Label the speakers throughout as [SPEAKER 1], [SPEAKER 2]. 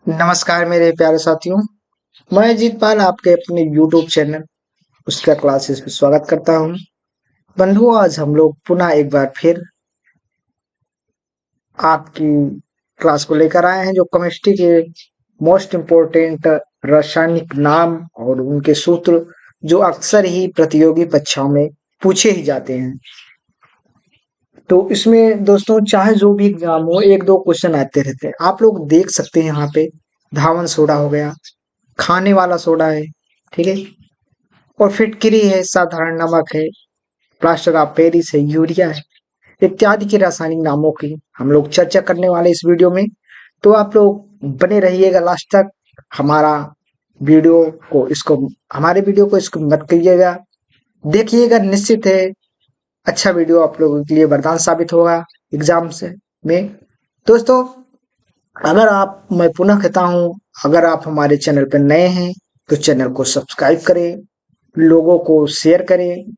[SPEAKER 1] नमस्कार मेरे प्यारे साथियों। मैं अजीत पाल आपके अपने YouTube चैनल उसका क्लासेस में स्वागत करता हूं। बंधुओं, आज हम लोग पुनः एक बार फिर आपकी क्लास को लेकर आए हैं जो केमिस्ट्री के मोस्ट इम्पोर्टेंट रासायनिक नाम और उनके सूत्र जो अक्सर ही प्रतियोगी परीक्षाओं में पूछे ही जाते हैं। तो इसमें दोस्तों चाहे जो भी एग्जाम हो, एक दो क्वेश्चन आते रहते हैं। आप लोग देख सकते हैं यहाँ पे धावन सोडा हो गया, खाने वाला सोडा है, ठीक है, और फिटकिरी है, साधारण नमक है, प्लास्टर ऑफ पेरिस है, यूरिया है, इत्यादि के रासायनिक नामों की हम लोग चर्चा करने वाले इस वीडियो में। तो आप लोग बने रहिएगा लास्ट तक। हमारा वीडियो इसको हमारे वीडियो को इसको मत करिएगा, देखिएगा। निश्चित है अच्छा वीडियो आप लोगों के लिए वरदान साबित होगा एग्जाम से में। दोस्तों, अगर आप मैं पुनः कहता हूँ, अगर आप हमारे चैनल पर नए हैं तो चैनल को सब्सक्राइब करें, लोगों को शेयर करें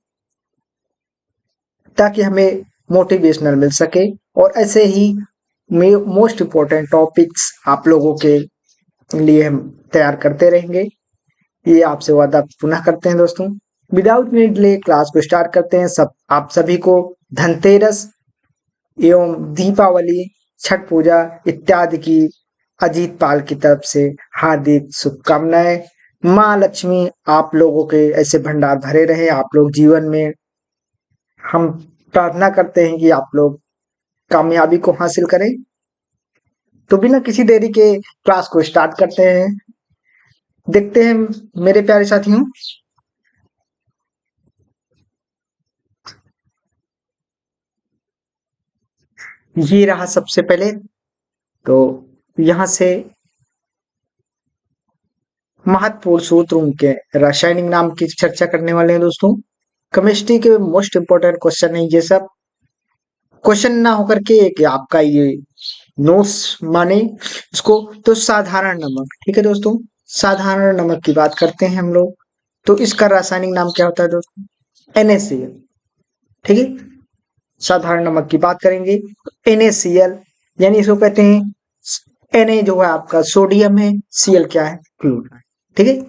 [SPEAKER 1] ताकि हमें मोटिवेशनल मिल सके और ऐसे ही मोस्ट इम्पोर्टेंट टॉपिक्स आप लोगों के लिए हम तैयार करते रहेंगे। ये आपसे वादा पुनः करते हैं दोस्तों। विदाउट एनी डिले क्लास को स्टार्ट करते हैं। सब आप सभी को धनतेरस एवं दीपावली, छठ पूजा इत्यादि की अजीत पाल की तरफ से हार्दिक शुभकामनाएं। माँ लक्ष्मी आप लोगों के ऐसे भंडार भरे रहे आप लोग जीवन में। हम प्रार्थना करते हैं कि आप लोग कामयाबी को हासिल करें। तो बिना किसी देरी के क्लास को स्टार्ट करते हैं। देखते हैं मेरे प्यारे साथियों। ये रहा सबसे पहले, तो यहां से महत्वपूर्ण सूत्र उनके रासायनिक नाम की चर्चा करने वाले हैं दोस्तों। केमिस्ट्री के मोस्ट इंपोर्टेंट क्वेश्चन है ये सब। क्वेश्चन ना होकर के एक आपका ये नोट्स माने इसको। तो साधारण नमक, ठीक है दोस्तों, साधारण नमक की बात करते हैं हम लोग। तो इसका रासायनिक नाम क्या होता है दोस्तों? NaCl, ठीक है। साधारण नमक की बात करेंगे तो NaCl, यानी इसको कहते हैं Na जो है आपका सोडियम है, Cl क्या है? क्लोराइड, ठीक है।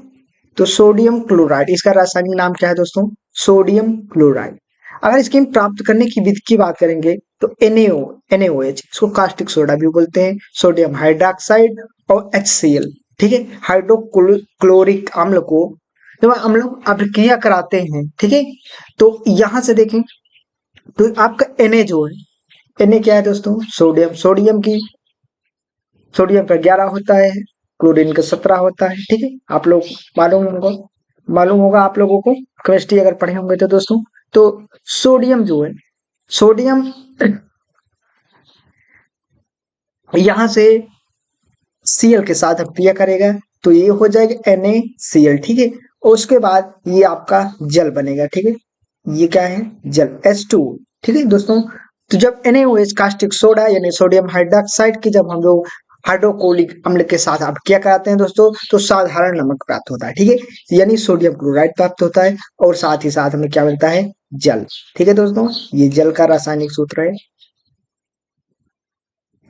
[SPEAKER 1] तो सोडियम क्लोराइड इसका रासायनिक नाम क्या है दोस्तों? Sodium chloride. अगर इसकी हम प्राप्त करने की विधि की बात करेंगे तो NaOH, इसको कास्टिक सोडा भी बोलते हैं, सोडियम हाइड्रोक्साइड और HCl, ठीक है। हाइड्रोक्लोरिक अम्ल को जब हम लोग अभिक्रिया कराते हैं, ठीक है, तो यहां से देखें तो आपका Na जो है, Na क्या है दोस्तों? सोडियम। सोडियम का 11 होता है, क्लोरीन का 17 होता है, ठीक है। आप लोग मालूम होगा आप लोगों को, केमिस्ट्री अगर पढ़े होंगे तो दोस्तों। तो सोडियम जो है, सोडियम यहां से Cl के साथ क्रिया करेगा तो ये हो जाएगा NaCl, ठीक है। और उसके बाद ये आपका जल बनेगा, ठीक है। ये क्या है? जल, H2, ठीक है दोस्तों। तो जब NaOH कास्टिक सोडा यानी सोडियम हाइड्रोक्साइड की जब हम लोग हाइड्रोक्लोरिक अम्ल के साथ अब क्या कराते हैं दोस्तों, तो साधारण नमक प्राप्त होता है, ठीक है, यानी सोडियम क्लोराइड प्राप्त होता है। और साथ ही साथ हमें क्या मिलता है? जल, ठीक है दोस्तों। ये जल का रासायनिक सूत्र है,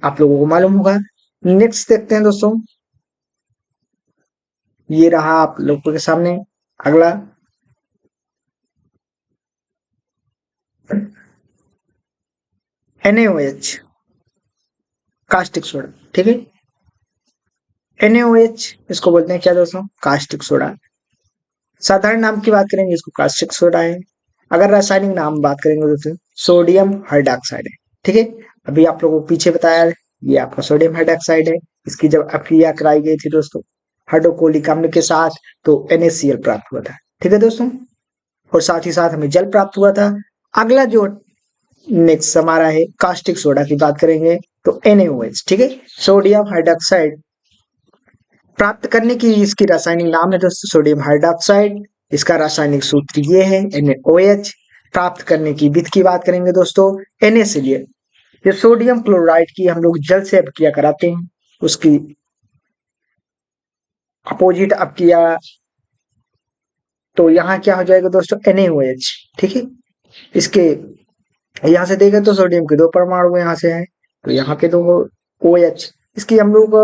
[SPEAKER 1] आप लोगों को मालूम होगा। नेक्स्ट देखते हैं दोस्तों। ये रहा आप लोगों के सामने अगला। NaOH कास्टिक सोडा, ठीक है। NaOH इसको बोलते हैं क्या दोस्तों? Caustic soda. साधारण नाम की बात करेंगे इसको कास्टिक सोडा है। अगर रासायनिक नाम बात करेंगे दोस्तों, सोडियम हाइड्रोक्साइड है, ठीक है। अभी आप लोगों को पीछे बताया, ये आपका सोडियम हाइड्रोक्साइड है। इसकी जब अक्रिया कराई गई थी दोस्तों हाइड्रोक्लोरिक अम्ल के साथ, तो NaCl प्राप्त हुआ था, ठीक है दोस्तों। और साथ ही साथ हमें जल प्राप्त हुआ था। अगला जो नेक्स्ट हमारा है कास्टिक सोडा की बात करेंगे तो NaOH, ठीक है। सोडियम हाइड्रोक्साइड प्राप्त करने की इसकी रासायनिक नाम है दोस्तों सोडियम हाइड्रोक्साइड। इसका रासायनिक सूत्र ये है NaOH। प्राप्त करने की विधि की बात करेंगे दोस्तों NaCl। ये सोडियम क्लोराइड की हम लोग जल से अपक्रिया कराते हैं, उसकी अपोजिट अपक्रिया। तो यहाँ क्या हो जाएगा दोस्तों? NaOH, ठीक है। इसके यहाँ से देखें तो सोडियम के 2 परमाणु यहाँ से हैं, तो यहाँ के 2 OH। इसकी हम लोग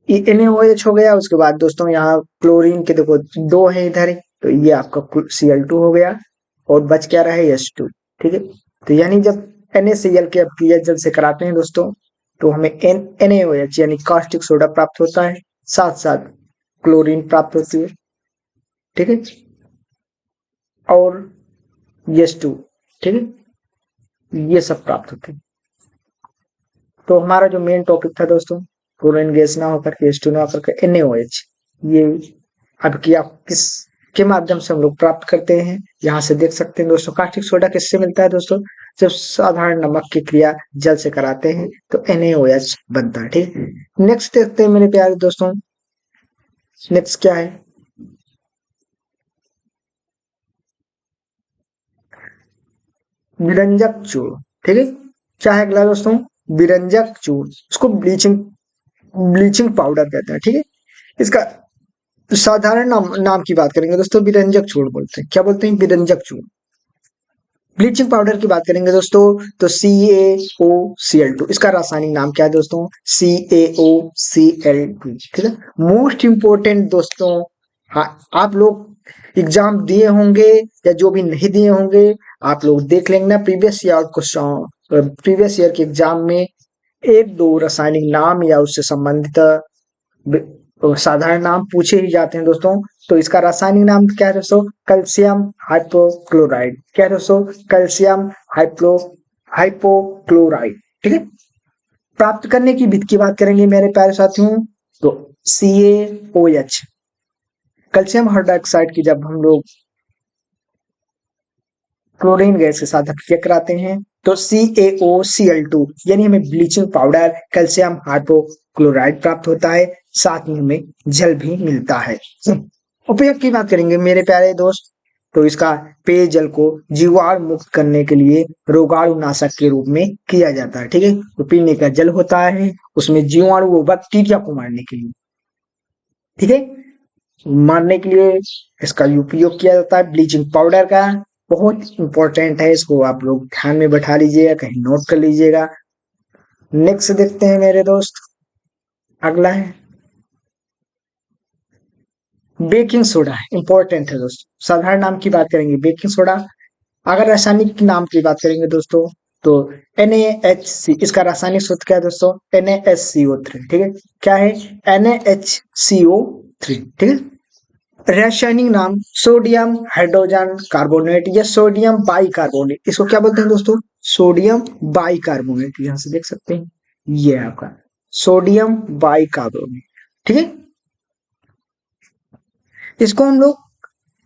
[SPEAKER 1] NaOH हो गया। उसके बाद दोस्तों यहाँ क्लोरीन के देखो दो है इधर ही, तो ये आपका Cl2 हो गया और बच क्या रहा है H2। ठीक है, तो यानी जब NaCl के अपक्रिया जल से कराते हैं दोस्तों तो हमें NaOH यानी कास्टिक सोडा प्राप्त होता है, साथ साथ क्लोरीन प्राप्त होती है। ठीक है, और H2। ठीक है, ये सब प्राप्त होते हैं। तो हमारा जो मेन टॉपिक था दोस्तों, क्लोरीन गैस ना होकर के H2 ना होकर के NaOH, ये अब किया किस के माध्यम से हम लोग प्राप्त करते हैं, यहाँ से देख सकते हैं दोस्तों। कास्टिक सोडा किससे मिलता है दोस्तों? जब साधारण नमक की क्रिया जल से कराते हैं तो NaOH बनता है। ठीक, नेक्स्ट देखते हैं मेरे प्यारे दोस्तों। नेक्स्ट क्या है? विरंजक चूर्ण। ठीक है, क्या है अगला दोस्तों? विरंजक चूर्ण, इसको ब्लीचिंग ब्लीचिंग पाउडर कहते हैं। ठीक है, इसका साधारण नाम की बात करेंगे दोस्तों, विरंजक चूर्ण बोलते हैं। क्या बोलते हैं? विरंजक चूर्ण। ब्लीचिंग पाउडर की बात करेंगे दोस्तों तो CaOCl2, इसका रासायनिक नाम क्या है दोस्तों? CaOCl2। ठीक है, मोस्ट इंपोर्टेंट दोस्तों। हाँ, आप लोग एग्जाम दिए होंगे या जो भी नहीं दिए होंगे, आप लोग देख लेंगे ना previous year question, previous year के एग्जाम में एक दो रासायनिक नाम या उससे संबंधित साधारण नाम पूछे ही जाते हैं दोस्तों। तो इसका रासायनिक नाम क्या है दोस्तों? Calcium hypochloride. क्या है दोस्तों? Calcium hypochloride. ठीक है, प्राप्त करने की विधि की बात करेंगे मेरे प्यारे साथियों तो CaOH, कैल्शियम हाइड्रोक्साइड की जब हम लोग क्लोरीन गैस के साथ अभिक्रिया कराते हैं तो CaOCl2 यानी हमें ब्लीचिंग पाउडर कैल्शियम हाइपोक्लोराइड प्राप्त होता है, साथ ही हमें जल भी मिलता है। उपयोग की बात करेंगे मेरे प्यारे दोस्त तो इसका पेयजल को जीवाणु मुक्त करने के लिए रोगाणु नाशक के रूप में किया जाता है। ठीक है, तो पीने का जल होता है, उसमें जीवाणु व बैक्टीरिया को मारने के लिए, ठीक है, मारने के लिए इसका उपयोग किया जाता है ब्लीचिंग पाउडर का। बहुत इंपॉर्टेंट है, इसको आप लोग ध्यान में बैठा लीजिएगा, कहीं नोट कर लीजिएगा। नेक्स्ट देखते हैं मेरे दोस्त, अगला है बेकिंग सोडा। इंपॉर्टेंट है दोस्तों, साधारण नाम की बात करेंगे बेकिंग सोडा। अगर रासायनिक नाम की बात करेंगे दोस्तों तो NaHC, इसका रासायनिक सूत्र क्या है दोस्तों? NaHCO3। ठीक है, क्या है? NaHCO3। ठीक है, रासायनिक नाम सोडियम हाइड्रोजन कार्बोनेट या सोडियम बाइकार्बोनेट, इसको क्या बोलते हैं दोस्तों? Sodium bicarbonate. यहां से देख सकते हैं, ये है आपका सोडियम बाइकार्बोनेट। ठीक है, इसको हम लोग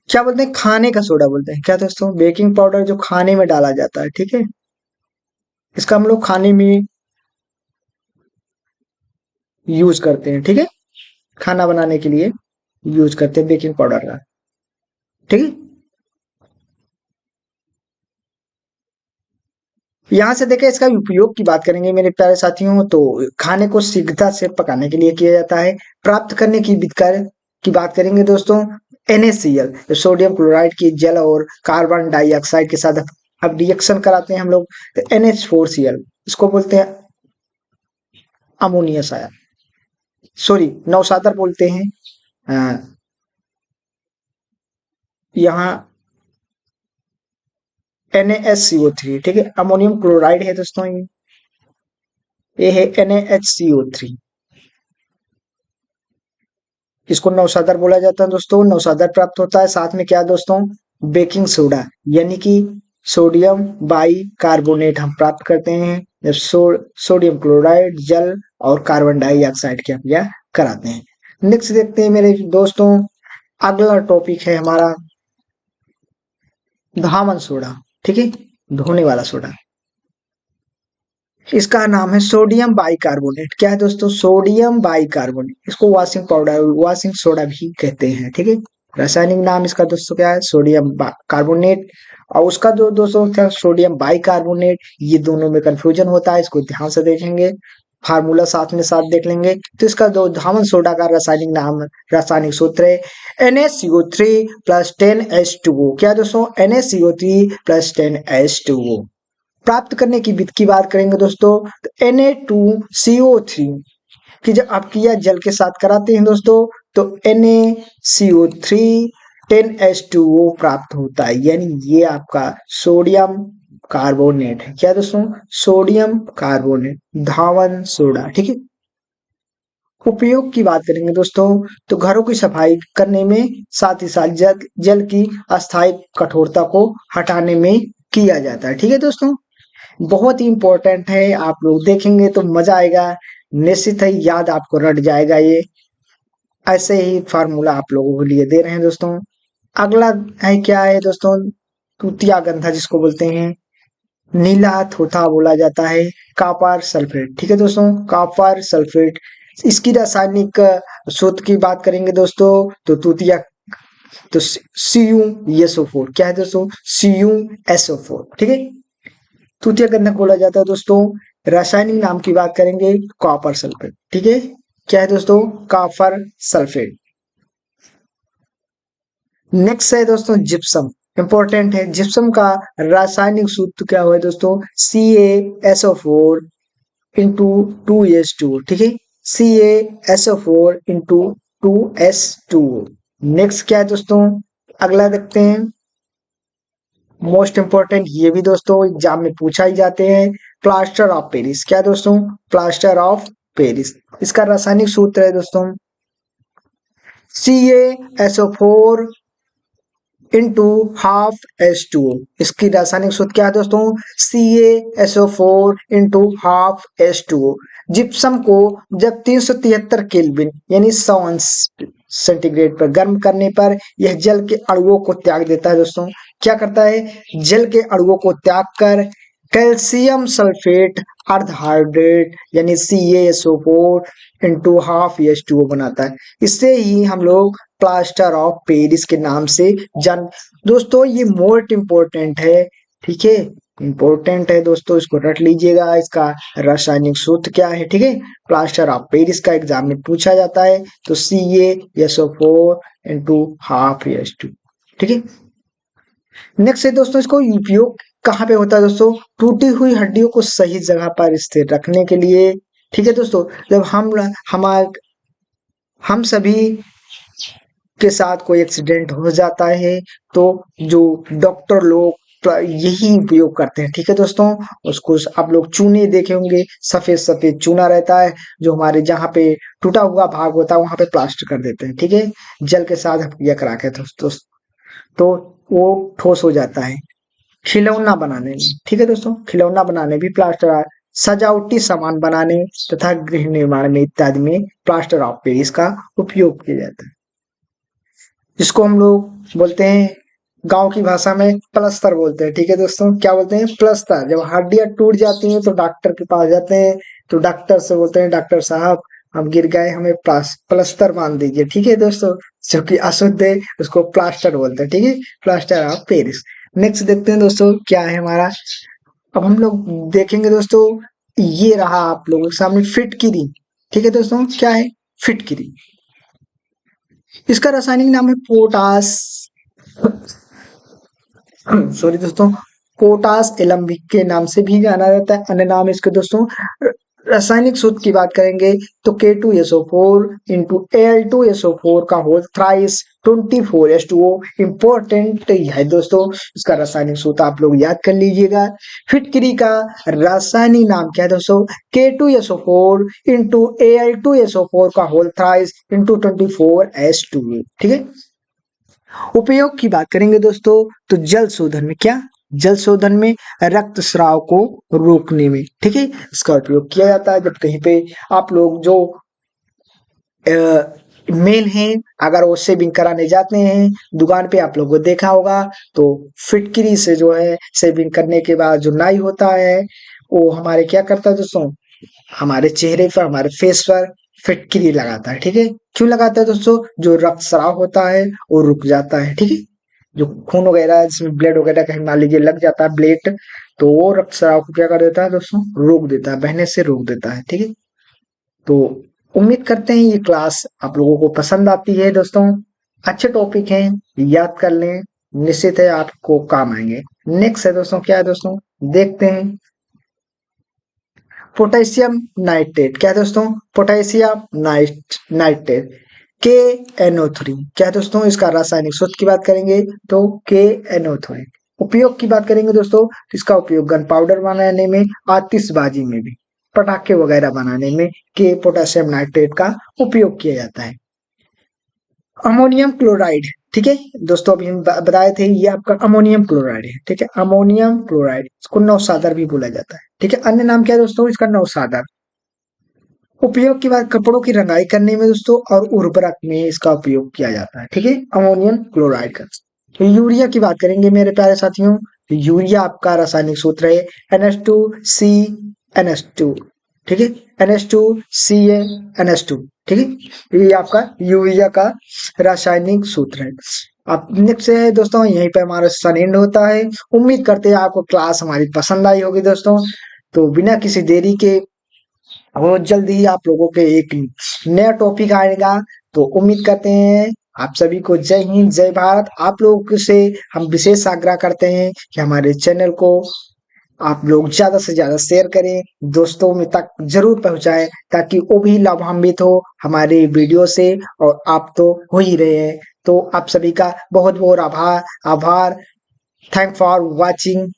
[SPEAKER 1] क्या बोलते हैं? खाने का सोडा बोलते हैं। क्या दोस्तों? बेकिंग पाउडर जो खाने में डाला जाता है। ठीक है, इसका हम लोग खाने में यूज करते हैं। ठीक है, खाना बनाने के लिए यूज करते हैं बेकिंग पाउडर का। ठीक है, यहाँ से देखें इसका उपयोग की बात करेंगे मेरे प्यारे साथियों तो खाने को शीघ्रता से पकाने के लिए किया जाता है। प्राप्त करने की विधि की बात करेंगे दोस्तों NaCl, सोडियम क्लोराइड की जल और कार्बन डाइऑक्साइड के साथ अब रिएक्शन कराते हैं हम लोग तो NH4Cl, इसको बोलते हैं अमोनियस आयन, सॉरी नौसादर बोलते हैं। यहाँ NaSCO3। ठीक है, अमोनियम क्लोराइड है दोस्तों, ये है NaHCO3। इसको नौसादर बोला जाता है दोस्तों, नौसादर प्राप्त होता है। साथ में क्या दोस्तों? बेकिंग सोडा यानी कि सोडियम बाई कार्बोनेट हम प्राप्त करते हैं जब सोडियम क्लोराइड जल और कार्बन डाइऑक्साइड की क्रिया कराते हैं। नेक्स्ट देखते हैं मेरे दोस्तों, अगला टॉपिक है हमारा धामन सोडा। ठीक है, धोने वाला सोडा, इसका नाम है सोडियम बाइकार्बोनेट। क्या है दोस्तों? सोडियम बाइकार्बोनेट, इसको वॉशिंग पाउडर वॉशिंग सोडा भी कहते हैं। ठीक है, रासायनिक नाम इसका दोस्तों क्या है? Sodium carbonate. और उसका जो दोस्तों क्या? Sodium bicarbonate. ये दोनों में कंफ्यूजन होता है, इसको ध्यान से देखेंगे, फार्मूला साथ में साथ देख लेंगे। तो इसका दो धामन सोडा का रासायनिक नाम, रासायनिक सूत्र है NaCO3 प्लस 10H2O। क्या दोस्तों? NaCO3 plus 10H2O। प्राप्त करने की विधि की बात करेंगे दोस्तों तो Na2CO3 कि जब आप किया जल के साथ कराते हैं दोस्तों तो NaCO3 10H2O प्राप्त होता है, यानी ये आपका सोडियम कार्बोनेट है। क्या दोस्तों? सोडियम कार्बोनेट, धावन सोडा। ठीक है। उपयोग की बात करेंगे दोस्तों तो घरों की सफाई करने में, साथ ही साथ जल की अस्थायी कठोरता को हटाने में किया जाता है। ठीक है दोस्तों, बहुत ही इंपॉर्टेंट है, आप लोग देखेंगे तो मजा आएगा, निश्चित है याद आपको रट जाएगा। ये ऐसे ही फार्मूला आप लोगों के लिए दे रहे हैं दोस्तों। अगला है, क्या है दोस्तों? तूतिया गंधा जिसको बोलते हैं, नीला थोथा बोला जाता है, कॉपर सल्फेट। ठीक है दोस्तों, कॉपर सल्फेट। इसकी रासायनिक सूत्र की बात करेंगे दोस्तों तो तूतिया तो CuSO4। क्या है दोस्तों? CuSO4। ठीक है, तूतिया गंधक बोला जाता है दोस्तों। रासायनिक नाम की बात करेंगे, कॉपर सल्फेट। ठीक है, क्या है दोस्तों? Copper sulphate. नेक्स्ट है दोस्तों जिप्सम, इंपॉर्टेंट है। जिप्सम का रासायनिक सूत्र क्या हुआ है दोस्तों? CaSO4 into 2S2। ठीक है, CaSO4 इंटू 2S2। नेक्स्ट क्या है दोस्तों? अगला देखते हैं, मोस्ट इंपॉर्टेंट, ये भी दोस्तों एग्जाम में पूछा ही जाते हैं, प्लास्टर ऑफ पेरिस। क्या दोस्तों? Plaster of Paris. इसका रासायनिक सूत्र है दोस्तों CaSO4 इंटू हाफ H2O। इसकी रासायनिक सूत्र क्या है दोस्तों? CaSO4 into half H2O। Gypsum को जब 373 केल्विन यानी 100 अंश सेंटीग्रेड पर गर्म करने पर यह जल के अणुओं को त्याग देता है दोस्तों। क्या करता है? जल के अणुओं को त्याग कर कैल्शियम सल्फेट अर्धहाइड्रेट यानी CaSO4 इंटू हाफ H2O बनाता है। इससे ही हम लोग प्लास्टर ऑफ पेरिस के नाम से जान। दोस्तों ये मोस्ट इंपोर्टेंट है। ठीक है, इंपॉर्टेंट है दोस्तों, इसको रट लीजिएगा। इसका रासायनिक सूत्र क्या है? ठीक है, प्लास्टर ऑफ पेरिस का एग्जाम में पूछा जाता है तो CaSO4 इंटू हाफ H2। ठीक है, नेक्स्ट है दोस्तों, इसको उपयोग कहाँ पे होता है दोस्तों? टूटी हुई हड्डियों को सही जगह पर स्थिर रखने के लिए। ठीक है दोस्तों, जब हम सभी के साथ कोई एक्सीडेंट हो जाता है तो जो डॉक्टर लोग यही उपयोग करते हैं। ठीक है दोस्तों, उसको आप लोग चूने देखे होंगे, सफेद सफेद चूना रहता है जो हमारे जहाँ पे टूटा हुआ भाग होता है वहां पे प्लास्टर कर देते हैं। ठीक है, जल के साथ प्रक्रिया करा के दोस्तों तो वो ठोस हो जाता है। खिलौना बनाने में, ठीक है दोस्तों, खिलौना बनाने भी प्लास्टर, सजावटी सामान बनाने तथा गृह निर्माण में इत्यादि में प्लास्टर ऑफ पेरिस का उपयोग किया जाता है, जिसको हम लोग बोलते हैं गांव की भाषा में प्लस्तर बोलते हैं। ठीक है दोस्तों, क्या बोलते हैं? प्लस्तर। जब हड्डियां टूट जाती हैं तो डॉक्टर के पास जाते हैं तो डॉक्टर से बोलते हैं, डॉक्टर साहब हम गिर गए, हमें प्लस्तर बांध दीजिए। ठीक है दोस्तों, जो कि अशुद्ध है उसको प्लास्टर बोलते हैं। ठीक है, प्लास्टर ऑफ पेरिस। नेक्स्ट देखते हैं दोस्तों क्या है हमारा। अब हम लोग देखेंगे दोस्तों, ये रहा आप लोगों के सामने फिटकिरी। ठीक है दोस्तों, क्या है? फिटकिरी। इसका रासायनिक नाम है पोटास, सॉरी दोस्तों, पोटास एलम्बिक के नाम से भी जाना जाता है, अन्य नाम इसके दोस्तों। रासायनिक सूत्र की बात करेंगे तो K2SO4 इंटू Al2SO4 का होल थ्राइस 24H2O। इंपॉर्टेंट है दोस्तों, इसका रासायनिक सूत्र आप लोग याद कर लीजिएगा। फिटकरी का रासायनिक नाम क्या है दोस्तों? K2SO4 इंटू Al2SO4 का होल थ्राइस इंटू 24H2O। ठीक है, उपयोग की बात करेंगे दोस्तों तो जल शोधन में, क्या? जल शोधन में रक्त स्राव को रोकने में। ठीक है, इसका उपयोग किया जाता है। जब कहीं पे आप लोग जो मेल हैं अगर वो सेविंग कराने जाते हैं दुकान पे, आप लोगों को देखा होगा तो फिटकरी से जो है सेविंग करने के बाद जो नाई होता है वो हमारे क्या करता है दोस्तों? हमारे चेहरे पर, हमारे फेस पर फिटकरी लगाता है। ठीक है, क्यों लगाता है दोस्तों? जो रक्तस्राव होता है वो रुक जाता है। ठीक है, जो खून वगैरह जिसमें ब्लड वगैरह कहीं मान लीजिए लग जाता है ब्लेड, तो वो रक्तस्राव को क्या कर देता है दोस्तों? रोक देता है, बहने से रोक देता है। ठीक है, तो उम्मीद करते हैं ये क्लास आप लोगों को पसंद आती है दोस्तों। अच्छे टॉपिक हैं, याद कर लें, निश्चित है आपको काम आएंगे। नेक्स्ट है दोस्तों, क्या है दोस्तों? देखते हैं पोटेशियम नाइट्रेट, क्या है दोस्तों, पोटेशियम नाइट्रेट। KNO3, क्या है दोस्तों, इसका रासायनिक सूत्र की बात करेंगे तो KNO3। उपयोग की बात करेंगे दोस्तों तो इसका उपयोग गन पाउडर बनाने में, आतिशबाजी में भी, पटाखे वगैरह बनाने में के पोटेशियम नाइट्रेट का उपयोग किया जाता है। अमोनियम क्लोराइड, ठीक है दोस्तों, अभी हम बताए थे ये आपका अमोनियम क्लोराइड है, ठीक है, अमोनियम क्लोराइड, इसको नौसादर भी बोला जाता है, ठीक है, अन्य नाम क्या है दोस्तों इसका, नौसादर। उपयोग की बात, कपड़ों की रंगाई करने में दोस्तों और उर्वरक में इसका उपयोग किया जाता है, ठीक है, अमोनियम क्लोराइड का। तो यूरिया की बात करेंगे मेरे प्यारे साथियों, तो यूरिया आपका रासायनिक सूत्र है NH2CNH2, ठीक है, NH2CaNH2, ठीक है, ये आपका यूरिया का रासायनिक सूत्र है। अब नेक्स्ट है दोस्तों, यहीं पे हमारा सेशन एंड होता है। उम्मीद करते हैं आपको क्लास हमारी पसंद आई होगी दोस्तों। तो बिना किसी देरी के बहुत जल्द ही आप लोगों के एक नया टॉपिक आएगा। तो उम्मीद करते हैं आप सभी को जय हिंद जय भारत। आप लोगों से हम विशेष आग्रह करते हैं कि हमारे चैनल को आप लोग ज्यादा से ज्यादा शेयर करें, दोस्तों में तक जरूर पहुंचाएं, ताकि वो भी लाभान्वित हो हमारे वीडियो से, और आप तो हो ही रहे हैं। तो आप सभी का बहुत बहुत आभार आभार। Thank for watching.